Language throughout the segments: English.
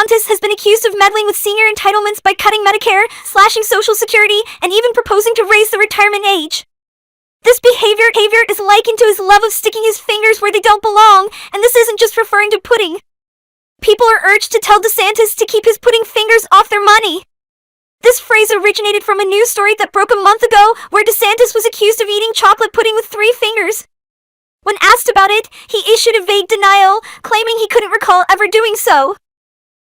DeSantis has been accused of meddling with senior entitlements by cutting Medicare, slashing Social Security, and even proposing to raise the retirement age. This behavior is likened to his love of sticking his fingers where they don't belong, and this isn't just referring to pudding. People are urged to tell DeSantis to keep his pudding fingers off their money. This phrase originated from a news story that broke a month ago where DeSantis was accused of eating chocolate pudding with 3 fingers. When asked about it, he issued a vague denial, claiming he couldn't recall ever doing so.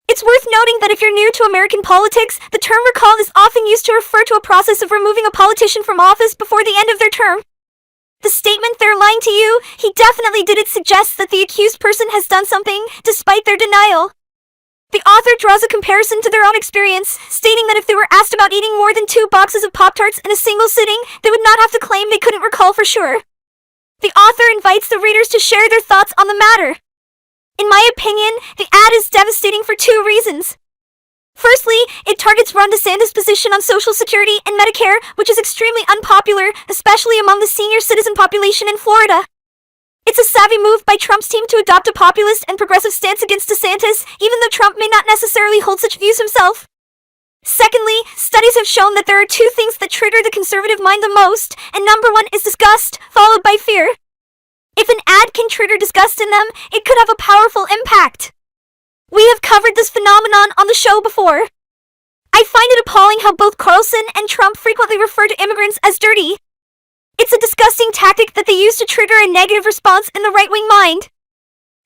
It's worth noting that if you're new to American politics, the term recall is often used to refer to a process of removing a politician from office before the end of their term. The statement "they're lying to you," he definitely didn't suggest that the accused person has done something, despite their denial. The author draws a comparison to their own experience, stating that if they were asked about eating more than 2 boxes of Pop-Tarts in a single sitting, they would not have to claim they couldn't recall for sure. The author invites the readers to share their thoughts on the matter. In my opinion, the ad is devastating for 2 reasons. Firstly, it targets Ron DeSantis' position on Social Security and Medicare, which is extremely unpopular, especially among the senior citizen population in Florida. It's a savvy move by Trump's team to adopt a populist and progressive stance against DeSantis, even though Trump may not necessarily hold such views himself. Secondly, studies have shown that there are 2 things that trigger the conservative mind the most, and number 1 is disgust, followed by fear. If an ad can trigger disgust in them, it could have a powerful impact. We have covered this phenomenon on the show before. I find it appalling how both Carlson and Trump frequently refer to immigrants as dirty. It's a disgusting tactic that they use to trigger a negative response in the right-wing mind.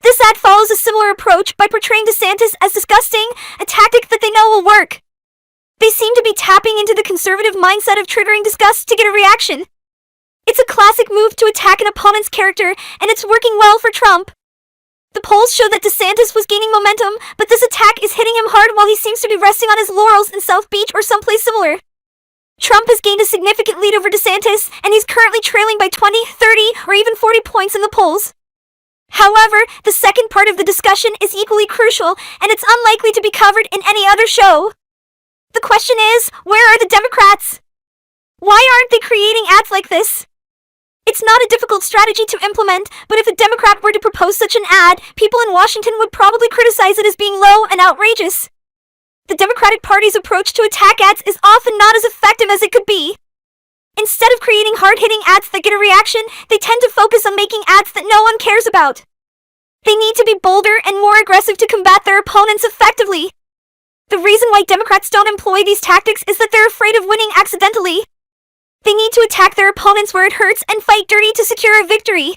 This ad follows a similar approach by portraying DeSantis as disgusting, a tactic that they know will work. They seem to be tapping into the conservative mindset of triggering disgust to get a reaction. It's a classic move to attack an opponent's character, and it's working well for Trump. The polls show that DeSantis was gaining momentum, but this attack is hitting him hard while he seems to be resting on his laurels in South Beach or someplace similar. Trump has gained a significant lead over DeSantis, and he's currently trailing by 20, 30, or even 40 points in the polls. However, the second part of the discussion is equally crucial, and it's unlikely to be covered in any other show. The question is, where are the Democrats? Why aren't they creating ads like this? It's not a difficult strategy to implement, but if a Democrat were to propose such an ad, people in Washington would probably criticize it as being low and outrageous. The Democratic Party's approach to attack ads is often not as effective as it could be. Instead of creating hard-hitting ads that get a reaction, they tend to focus on making ads that no one cares about. They need to be bolder and more aggressive to combat their opponents effectively. The reason why Democrats don't employ these tactics is that they're afraid of winning accidentally. They need to attack their opponents where it hurts and fight dirty to secure a victory.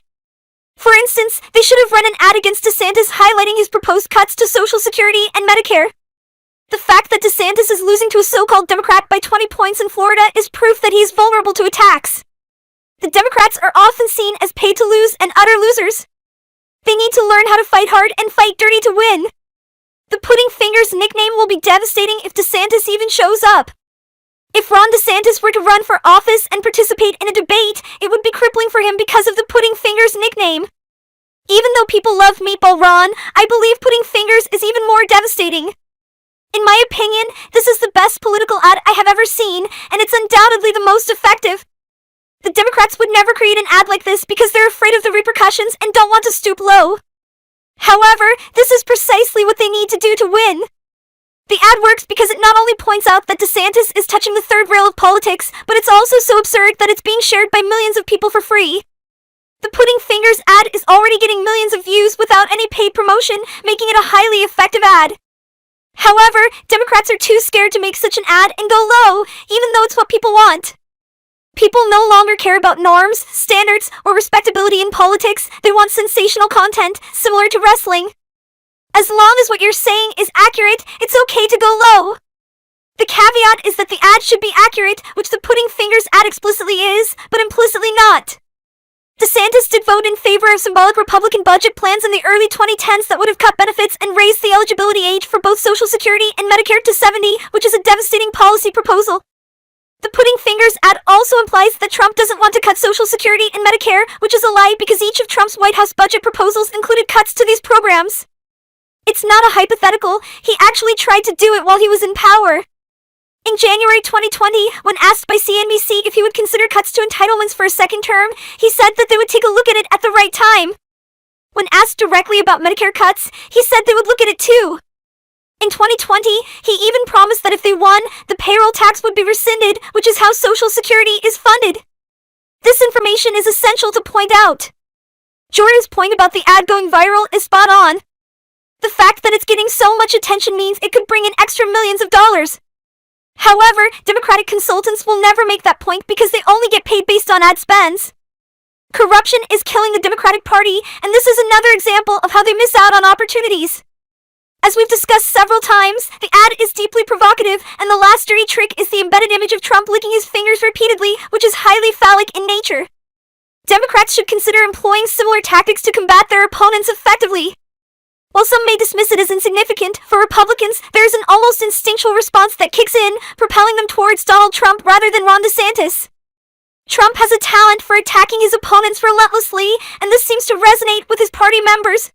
For instance, they should have run an ad against DeSantis highlighting his proposed cuts to Social Security and Medicare. The fact that DeSantis is losing to a so-called Democrat by 20 points in Florida is proof that he is vulnerable to attacks. The Democrats are often seen as paid to lose and utter losers. They need to learn how to fight hard and fight dirty to win. The Pudding Fingers nickname will be devastating if DeSantis even shows up. If Ron DeSantis were to run for office and participate in a debate, it would be crippling for him because of the Pudding Fingers nickname. Even though people love Meatball Ron, I believe Pudding Fingers is even more devastating. In my opinion, this is the best political ad I have ever seen, and it's undoubtedly the most effective. The Democrats would never create an ad like this because they're afraid of the repercussions and don't want to stoop low. However, this is precisely what they need to do to win. The ad works because it not only points out that DeSantis is touching the third rail of politics, but it's also so absurd that it's being shared by millions of people for free. The Pudding Fingers ad is already getting millions of views without any paid promotion, making it a highly effective ad. However, Democrats are too scared to make such an ad and go low, even though it's what people want. People no longer care about norms, standards, or respectability in politics. They want sensational content, similar to wrestling. As long as what you're saying is accurate, it's okay to go low. The caveat is that the ad should be accurate, which the Pudding Fingers ad explicitly is, but implicitly not. DeSantis did vote in favor of symbolic Republican budget plans in the early 2010s that would have cut benefits and raised the eligibility age for both Social Security and Medicare to 70, which is a devastating policy proposal. The Pudding Fingers ad also implies that Trump doesn't want to cut Social Security and Medicare, which is a lie because each of Trump's White House budget proposals included cuts to these programs. It's not a hypothetical, he actually tried to do it while he was in power. In January 2020, when asked by CNBC if he would consider cuts to entitlements for a second term, he said that they would take a look at it at the right time. When asked directly about Medicare cuts, he said they would look at it too. In 2020, he even promised that if they won, the payroll tax would be rescinded, which is how Social Security is funded. This information is essential to point out. Jordan's point about the ad going viral is spot on. The fact that it's getting so much attention means it could bring in extra millions of dollars. However, Democratic consultants will never make that point because they only get paid based on ad spends. Corruption is killing the Democratic Party, and this is another example of how they miss out on opportunities. As we've discussed several times, the ad is deeply provocative, and the last dirty trick is the embedded image of Trump licking his fingers repeatedly, which is highly phallic in nature. Democrats should consider employing similar tactics to combat their opponents effectively. While some may dismiss it as insignificant, for Republicans, there is an almost instinctual response that kicks in, propelling them towards Donald Trump rather than Ron DeSantis. Trump has a talent for attacking his opponents relentlessly, and this seems to resonate with his party members.